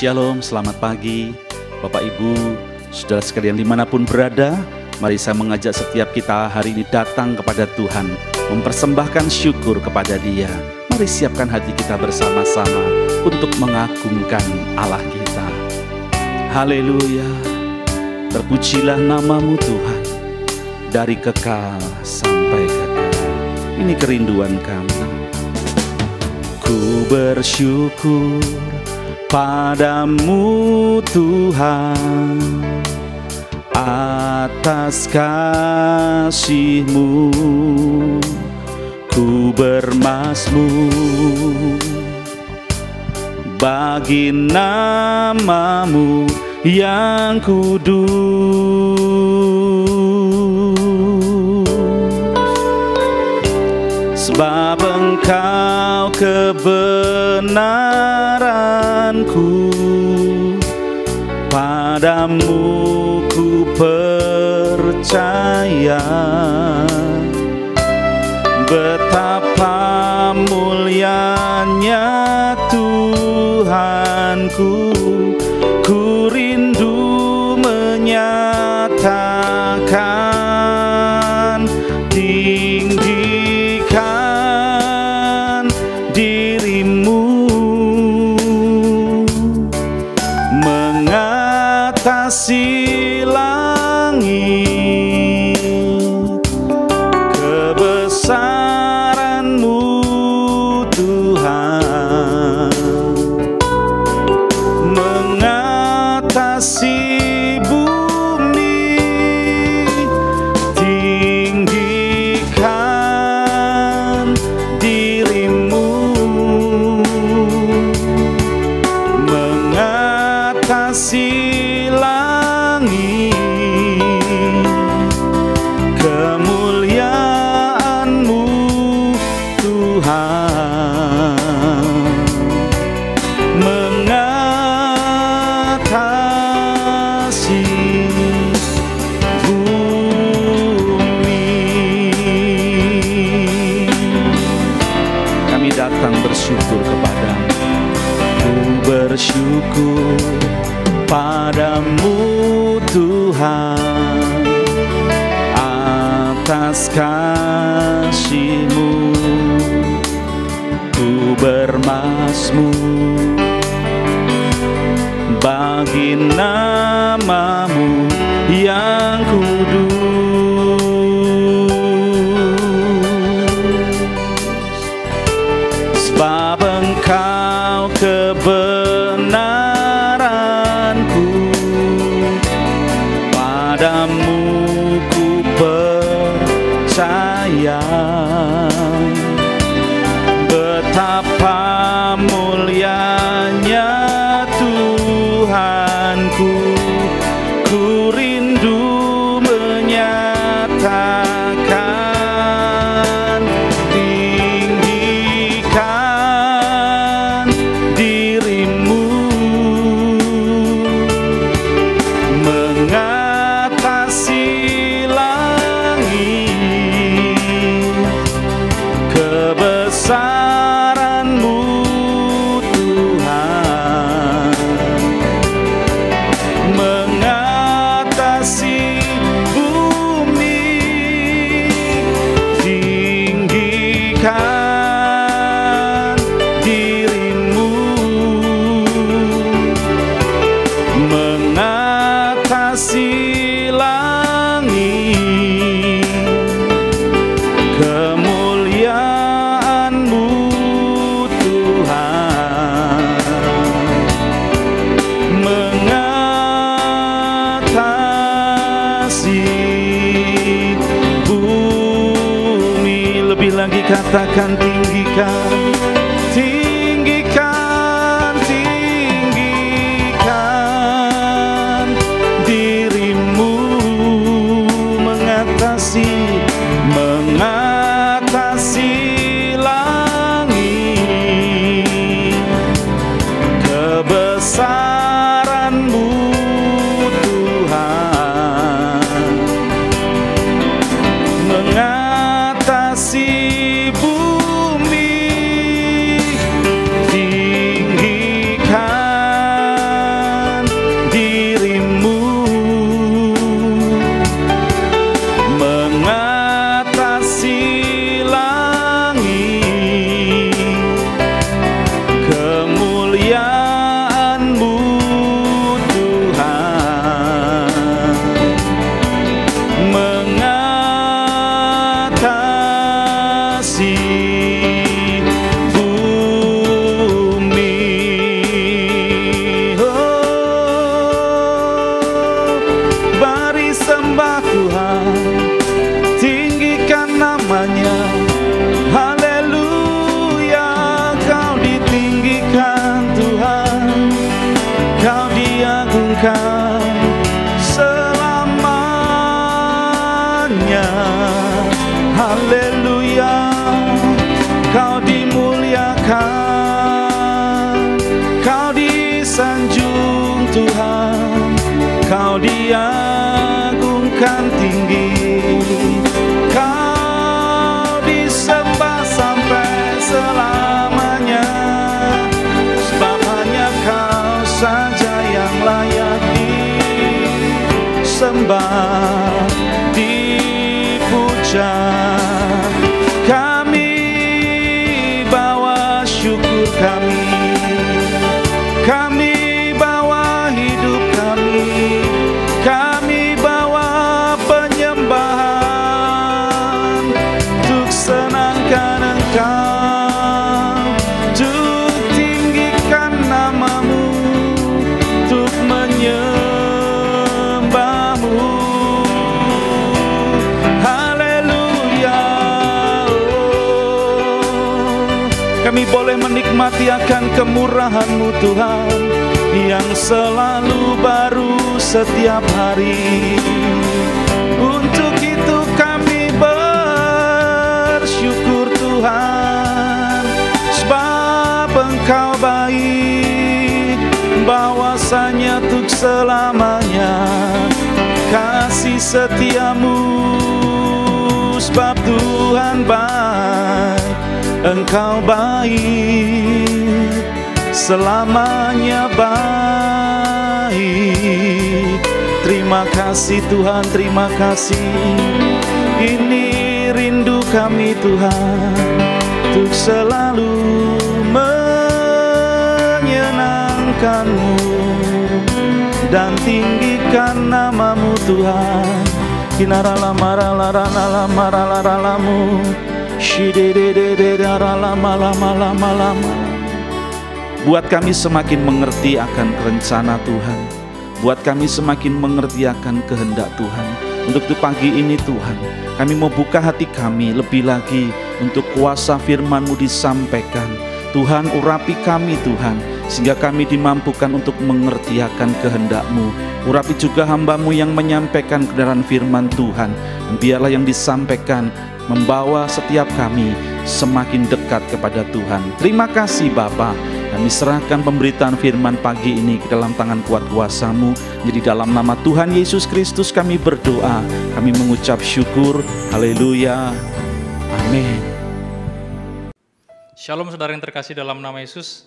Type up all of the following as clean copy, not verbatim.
Shalom, selamat pagi Bapak Ibu, saudara sekalian dimanapun berada. Mari saya mengajak setiap kita hari ini datang kepada Tuhan, mempersembahkan syukur kepada Dia. Mari siapkan hati kita bersama-sama untuk mengagungkan Allah kita. Haleluya, terpujilah namamu Tuhan, dari kekal sampai kekal. Ini kerinduan kami. Ku bersyukur padamu Tuhan atas kasih-Mu, ku bermazmur bagi nama-Mu yang kudus. Sebab Engkau kebenaranku, padamu ku percaya. Betapa mulianya Tuhanku, ku rindu menyatakan, tinggikan dirimu, mengatasi langit, kebesaran-Mu Tuhan, mengatasi bumi, tinggikan dirimu, mengatasi langit, kemuliaan-Mu Tuhan, mengatasi bumi. Kami datang bersyukur kepadamu, ku bersyukur padamu Tuhan atas kasih-Mu, ku bermazmur bagi nama-Mu yang kudus. Sebab Engkau kebenaranku, padamu ku percaya. Betapa mulianya Tuhanku, ku rindu menyatakan, tinggikan dirimu, mengatasi langit, kebesaran-Mu Tuhan, mengatasi bumi, tinggikan dirimu, mengatasi langit, kemuliaan-Mu Tuhan, mengatasi bumi. Lebih lagi katakan, tinggikan, tinggikan, tinggikan dirimu, mengatasi langit, kebesaran-Mu Tuhan, mengatasi bumi, tinggikan disanjung Tuhan, Kau diagungkan tinggi, Kau disembah sampai selamanya, sebab hanya Kau saja yang layak disembah, dipuja. Kami bawa syukur kami bawa hidup kami bawa penyembahan untuk senangkan Engkau, untuk tinggikan nama-Mu, untuk menyembah-Mu. Haleluya. Kami boleh menikmati akan kemurahan-Mu Tuhan, yang selalu baru setiap hari. Untuk itu kami bersyukur Tuhan, sebab Engkau baik, bahwasanya untuk selamanya kasih setia-Mu. Sebab Tuhan baik, Engkau baik, selamanya baik. Terima kasih Tuhan, terima kasih. Ini rindu kami Tuhan, untuk selalu menyenangkan-Mu dan tinggikan nama-Mu Tuhan. Kinaralamaralamu, shidededededaralamalamalama. Buat kami semakin mengerti akan rencana Tuhan, buat kami semakin mengerti akan kehendak Tuhan. Untuk di pagi ini Tuhan, kami mau buka hati kami lebih lagi untuk kuasa firman-Mu disampaikan. Tuhan, urapi kami Tuhan, sehingga kami dimampukan untuk mengerti akan kehendak-Mu. Urapi juga hamba-Mu yang menyampaikan kebenaran firman Tuhan, dan biarlah yang disampaikan membawa setiap kami semakin dekat kepada Tuhan. Terima kasih Bapa. Kami serahkan pemberitaan firman pagi ini ke dalam tangan kuat kuasa-Mu. Jadi dalam nama Tuhan Yesus Kristus kami berdoa, kami mengucap syukur. Haleluya. Amin. Shalom saudara yang terkasih dalam nama Yesus.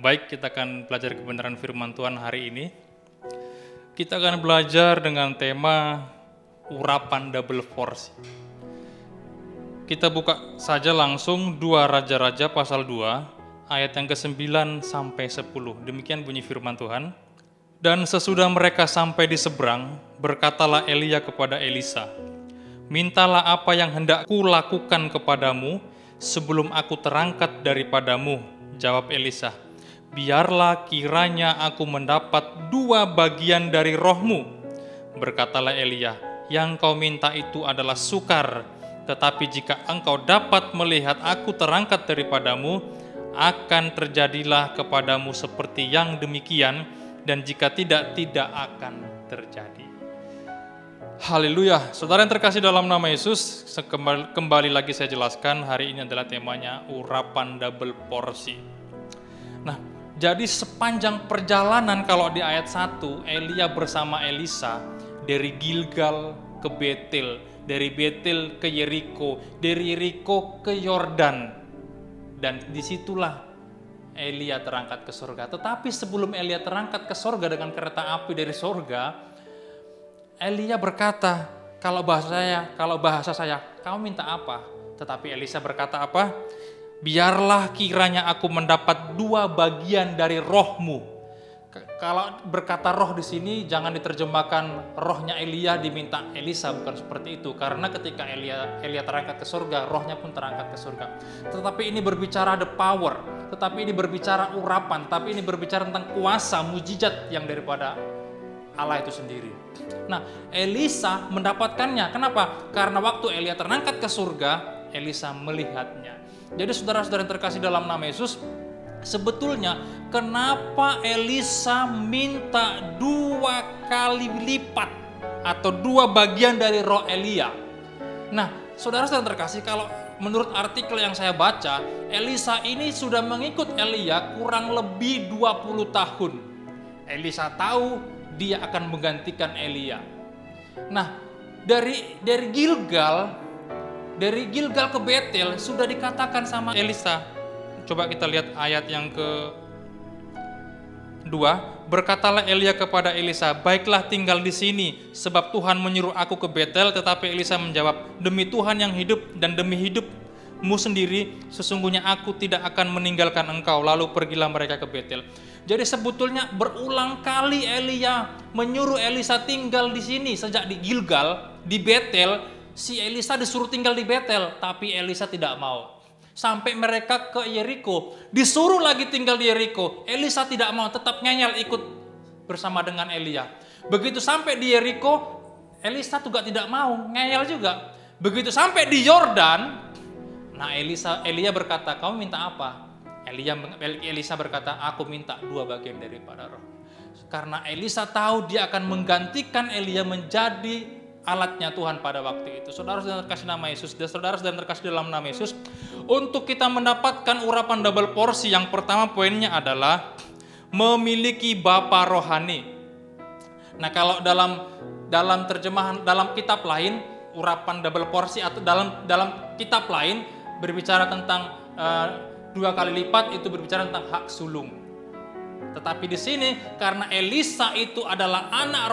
Baik, kita akan belajar kebenaran firman Tuhan hari ini. Kita akan belajar dengan tema urapan double porsi. Kita buka saja langsung 2 Raja-Raja pasal 2 ayat yang ke-9 sampai 10. Demikian bunyi firman Tuhan. Dan sesudah mereka sampai di seberang, berkatalah Elia kepada Elisa, "Mintalah apa yang hendak kulakukan kepadamu sebelum aku terangkat daripadamu." Jawab Elisa, "Biarlah kiranya aku mendapat 2 bagian dari rohmu." Berkatalah Elia, "Yang kau minta itu adalah sukar, tetapi jika engkau dapat melihat aku terangkat daripadamu, akan terjadilah kepadamu seperti yang demikian, dan jika tidak, tidak akan terjadi." Haleluya. Saudara yang terkasih dalam nama Yesus, kembali lagi saya jelaskan, hari ini adalah temanya urapan double porsi. Nah, jadi sepanjang perjalanan kalau di ayat 1, Elia bersama Elisa dari Gilgal ke Betel, dari Betel ke Yeriko, dari Yeriko ke Yordan. Dan disitulah Elia terangkat ke surga. Tetapi sebelum Elia terangkat ke surga dengan kereta api dari surga, Elia berkata, kalau bahasa saya, "Kamu minta apa?" Tetapi Elisa berkata apa? "Biarlah kiranya aku mendapat 2 bagian dari rohmu." Kalau berkata roh di sini jangan diterjemahkan rohnya Elia diminta Elisa, bukan seperti itu. Karena ketika Elia terangkat ke surga, rohnya pun terangkat ke surga. Tetapi ini berbicara the power, tetapi ini berbicara urapan, tapi ini berbicara tentang kuasa, mujizat yang daripada Allah itu sendiri. Nah, Elisa mendapatkannya. Kenapa? Karena waktu Elia terangkat ke surga, Elisa melihatnya. Jadi saudara-saudara yang terkasih dalam nama Yesus, sebetulnya kenapa Elisa minta 2 kali lipat atau 2 bagian dari roh Elia? Nah, saudara-saudara yang terkasih, kalau menurut artikel yang saya baca, Elisa ini sudah mengikut Elia kurang lebih 20 tahun. Elisa tahu dia akan menggantikan Elia. Nah, dari Gilgal ke Betel sudah dikatakan sama Elisa. Coba kita lihat ayat yang ke-2. Berkatalah Elia kepada Elisa, baiklah tinggal di sini, sebab Tuhan menyuruh aku ke Betel. Tetapi Elisa menjawab, demi Tuhan yang hidup dan demi hidupmu sendiri, sesungguhnya aku tidak akan meninggalkan engkau. Lalu pergilah mereka ke Betel. Jadi sebetulnya berulang kali Elia menyuruh Elisa tinggal di sini. Sejak di Gilgal, di Betel, si Elisa disuruh tinggal di Betel, tapi Elisa tidak mau. Sampai mereka ke Yeriko, disuruh lagi tinggal di Yeriko. Elisa tidak mau, tetap ngeyel ikut bersama dengan Elia. Begitu sampai di Yeriko, Elisa juga tidak mau, ngeyel juga. Begitu sampai di Yordan, nah Elia berkata, kamu minta apa? Elisa berkata, aku minta 2 bagian daripada roh. Karena Elisa tahu dia akan menggantikan Elia menjadi alatnya Tuhan pada waktu itu. Saudara-saudara terkasih nama Yesus, dan saudara-saudara terkasih dalam nama Yesus, untuk kita mendapatkan urapan double porsi, yang pertama poinnya adalah memiliki bapa rohani. Nah, kalau dalam terjemahan dalam kitab lain, urapan double porsi atau dalam kitab lain berbicara tentang 2 kali lipat, itu berbicara tentang hak sulung. Tetapi di sini karena Elisa itu adalah anak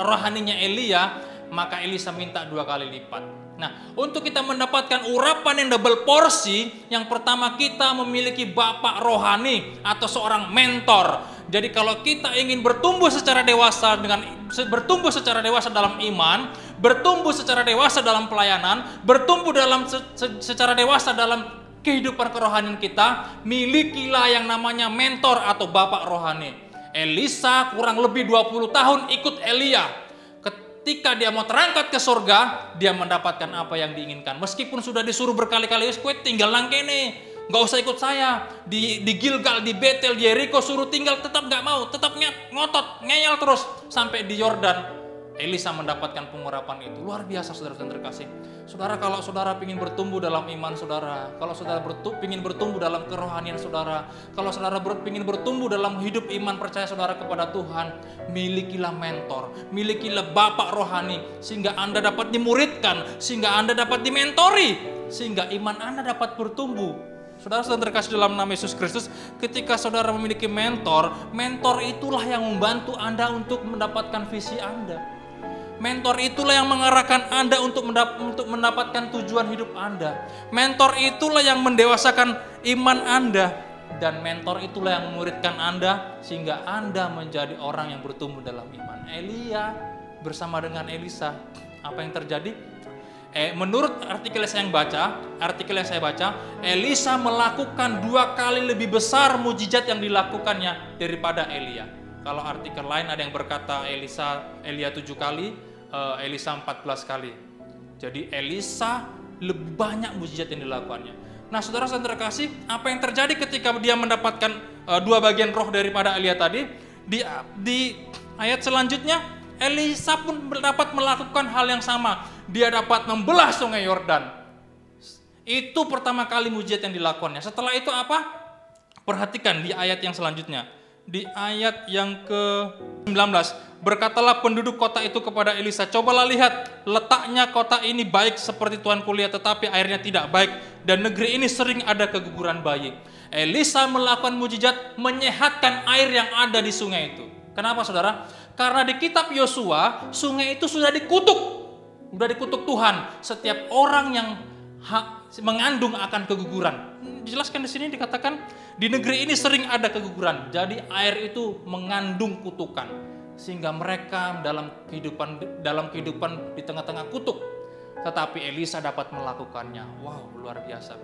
rohaninya Elia, maka Elisa minta 2 kali lipat. Nah, untuk kita mendapatkan urapan yang double porsi, yang pertama kita memiliki bapak rohani atau seorang mentor. Jadi kalau kita ingin bertumbuh secara dewasa dalam iman, bertumbuh secara dewasa dalam pelayanan, bertumbuh secara dewasa dalam kehidupan kerohanian kita, milikilah yang namanya mentor atau bapak rohani. Elisa kurang lebih 20 tahun ikut Elia. Ketika dia mau terangkat ke surga, dia mendapatkan apa yang diinginkan. Meskipun sudah disuruh berkali-kali, kowe tinggal nang kene, nggak usah ikut saya. Di Gilgal, di Betel, di Yeriko suruh tinggal, tetap nggak mau, tetap ngotot, ngeyel terus. Sampai di Yordan, Elisa mendapatkan pengurapan itu. Luar biasa, saudara-saudara terkasih. Saudara, kalau saudara ingin bertumbuh dalam iman saudara, kalau saudara ingin bertumbuh dalam kerohanian saudara, kalau saudara ingin bertumbuh dalam hidup iman percaya saudara kepada Tuhan, milikilah mentor, milikilah bapak rohani, sehingga Anda dapat dimuridkan, sehingga Anda dapat dimentori, sehingga iman Anda dapat bertumbuh. Saudara-saudara terkasih dalam nama Yesus Kristus, ketika saudara memiliki mentor itulah yang membantu Anda untuk mendapatkan visi Anda. Mentor itulah yang mengarahkan Anda untuk mendapatkan tujuan hidup Anda. Mentor itulah yang mendewasakan iman Anda. Dan mentor itulah yang memuridkan Anda sehingga Anda menjadi orang yang bertumbuh dalam iman. Elia bersama dengan Elisa, apa yang terjadi? Menurut artikel yang saya baca, Elisa melakukan 2 kali lebih besar mujizat yang dilakukannya daripada Elia. Kalau artikel lain ada yang berkata Elia 7 kali, Elisa 14 kali. Jadi Elisa lebih banyak mujizat yang dilakukannya. Nah, saudara-saudara terkasih, apa yang terjadi ketika dia mendapatkan 2 bagian roh daripada Elia tadi? Di ayat selanjutnya, Elisa pun dapat melakukan hal yang sama. Dia dapat membelah sungai Yordan. Itu pertama kali mujizat yang dilakukannya. Setelah itu apa? Perhatikan di ayat yang selanjutnya. Di ayat yang ke-19, berkatalah penduduk kota itu kepada Elisa, cobalah lihat, letaknya kota ini baik seperti Tuhan kulihat, tetapi airnya tidak baik, dan negeri ini sering ada keguguran bayi. Elisa melakukan mujizat menyehatkan air yang ada di sungai itu. Kenapa saudara? Karena di kitab Yosua, sungai itu sudah dikutuk Tuhan. Setiap orang yang mengandung akan keguguran. Dijelaskan di sini dikatakan di negeri ini sering ada keguguran. Jadi air itu mengandung kutukan sehingga mereka dalam kehidupan di tengah-tengah kutuk. Tetapi Elisa dapat melakukannya. Wow, luar biasa.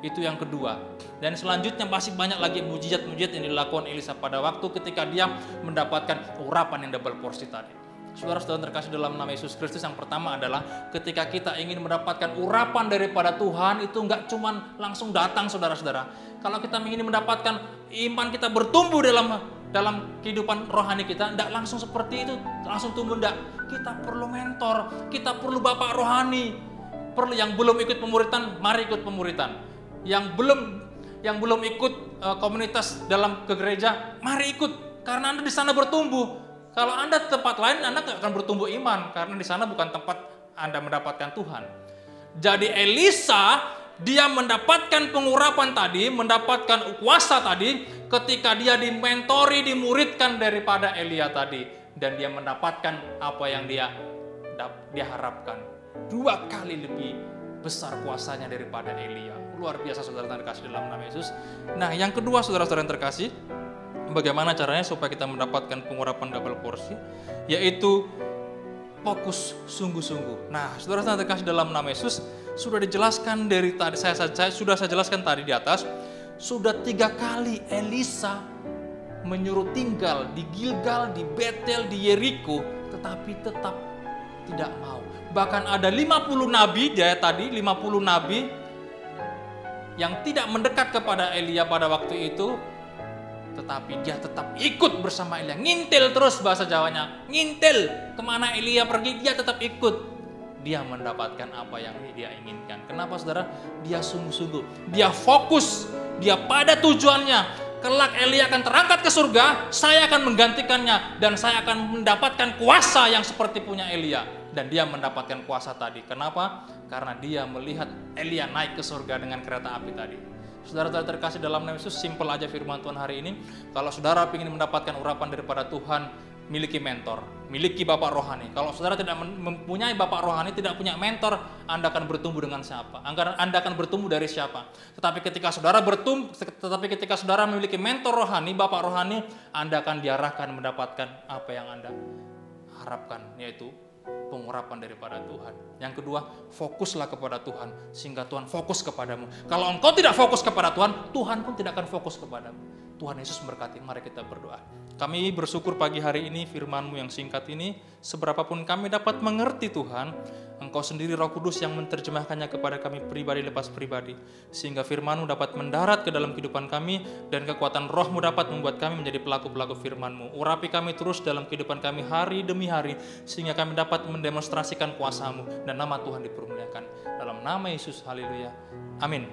Itu yang kedua. Dan selanjutnya masih banyak lagi mujizat-mujizat yang dilakukan Elisa pada waktu ketika dia mendapatkan urapan yang double porsi tadi. Saudara-saudara terkasih dalam nama Yesus Kristus, yang pertama adalah ketika kita ingin mendapatkan urapan daripada Tuhan, itu enggak cuma langsung datang, saudara-saudara. Kalau kita ingin mendapatkan iman kita bertumbuh dalam kehidupan rohani kita, enggak langsung seperti itu, langsung tumbuh, enggak. Kita perlu mentor, kita perlu bapak rohani. Perlu yang belum ikut pemuritan, mari ikut pemuritan. Yang belum ikut komunitas dalam ke gereja, mari ikut. Karena Anda di sana bertumbuh. Kalau Anda di tempat lain, Anda nggak akan bertumbuh iman. Karena di sana bukan tempat Anda mendapatkan Tuhan. Jadi Elisa, dia mendapatkan pengurapan tadi, mendapatkan kuasa tadi, ketika dia dimentori, dimuridkan daripada Elia tadi. Dan dia mendapatkan apa yang dia harapkan. 2 kali lebih besar kuasanya daripada Elia. Luar biasa saudara terkasih dalam nama Yesus. Nah, yang kedua saudara-saudara yang terkasih, bagaimana caranya supaya kita mendapatkan pengurapan double porsi? Yaitu fokus sungguh-sungguh. Nah, saudara-saudara terkasih dalam nama Yesus, sudah dijelaskan dari tadi, saya jelaskan tadi di atas, sudah 3 kali Elisa menyuruh tinggal di Gilgal, di Betel, di Yeriko, tetapi tetap tidak mau. Bahkan ada 50 nabi, 50 nabi yang tidak mendekat kepada Elia pada waktu itu, tetapi dia tetap ikut bersama Elia. Ngintil terus bahasa Jawanya, ngintil kemana Elia pergi, dia tetap ikut. Dia mendapatkan apa yang dia inginkan. Kenapa saudara? Dia sungguh-sungguh, dia fokus, dia pada tujuannya. Kelak Elia akan terangkat ke surga, saya akan menggantikannya, dan saya akan mendapatkan kuasa yang seperti punya Elia. Dan dia mendapatkan kuasa tadi. Kenapa? Karena dia melihat Elia naik ke surga dengan kereta api tadi. Saudara-saudara terkasih dalam nama Yesus, simpel aja firman Tuhan hari ini. Kalau saudara ingin mendapatkan urapan daripada Tuhan, miliki mentor, miliki bapak rohani. Kalau saudara tidak mempunyai bapak rohani, tidak punya mentor, Anda akan bertumbuh dengan siapa? Anda akan bertumbuh dari siapa? Tetapi ketika saudara memiliki mentor rohani, bapak rohani, Anda akan diarahkan mendapatkan apa yang Anda harapkan, yaitu pengurapan daripada Tuhan. Yang kedua, fokuslah kepada Tuhan sehingga Tuhan fokus kepadamu. Kalau engkau tidak fokus kepada Tuhan, Tuhan pun tidak akan fokus kepadamu. Tuhan Yesus memberkati. Mari kita berdoa. Kami bersyukur pagi hari ini firman-Mu yang singkat ini, seberapapun kami dapat mengerti Tuhan, Engkau sendiri Roh Kudus yang menerjemahkannya kepada kami pribadi lepas pribadi, sehingga firman-Mu dapat mendarat ke dalam kehidupan kami, dan kekuatan Roh-Mu dapat membuat kami menjadi pelaku-pelaku firman-Mu. Urapi kami terus dalam kehidupan kami hari demi hari, sehingga kami dapat mendemonstrasikan kuasa-Mu, dan nama Tuhan dipermuliakan. Dalam nama Yesus, haleluya. Amin.